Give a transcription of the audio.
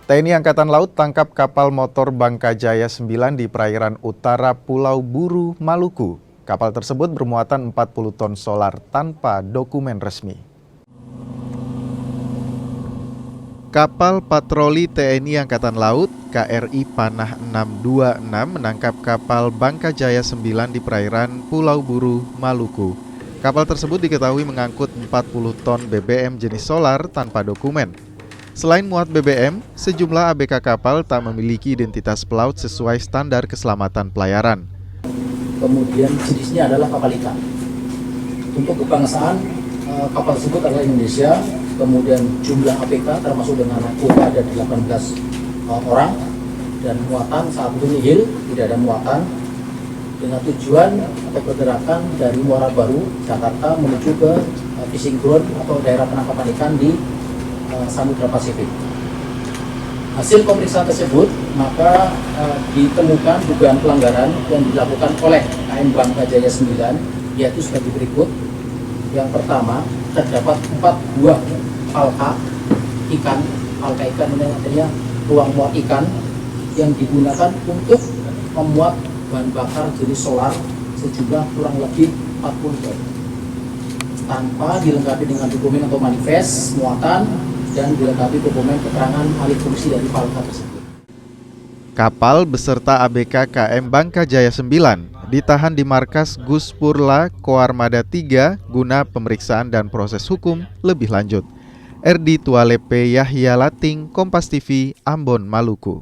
TNI Angkatan Laut tangkap kapal motor Bangka Jaya 9 di perairan utara Pulau Buru, Maluku. Kapal tersebut bermuatan 40 ton solar tanpa dokumen resmi. Kapal patroli TNI Angkatan Laut KRI Panah 626 menangkap kapal Bangka Jaya 9 di perairan Pulau Buru, Maluku. Kapal tersebut diketahui mengangkut 40 ton BBM jenis solar tanpa dokumen. Selain muat BBM, sejumlah ABK kapal tak memiliki identitas pelaut sesuai standar keselamatan pelayaran. Kemudian jenisnya adalah kapal ikan. Untuk kebangsaan, kapal tersebut adalah Indonesia. Kemudian jumlah ABK termasuk dengan kuota ada 18 orang. Dan muatan saat itu nihil, tidak ada muatan. Dengan tujuan atau pergerakan dari Muara Baru, Jakarta menuju ke fishing ground atau daerah penangkapan ikan di Samudra Pasifik. Hasil pemeriksaan tersebut, maka ditemukan dugaan pelanggaran yang dilakukan oleh KM Bangka Jaya 9, yaitu sebagai berikut. Yang pertama, terdapat 4 buah palka ikan. Palka ikan ini artinya ruang muat ikan yang digunakan untuk memuat bahan bakar jenis solar sejumlah kurang lebih 40 ton tanpa dilengkapi dengan dokumen atau manifest muatan dan dilengkapi dokumen keterangan alih fungsi dari palka tersebut. Kapal beserta ABK KM Bangka Jaya 9 ditahan di markas Guspurla Koarmada 3 guna pemeriksaan dan proses hukum lebih lanjut. Erdi Tualepe Yahya Lating, Kompas TV, Ambon, Maluku.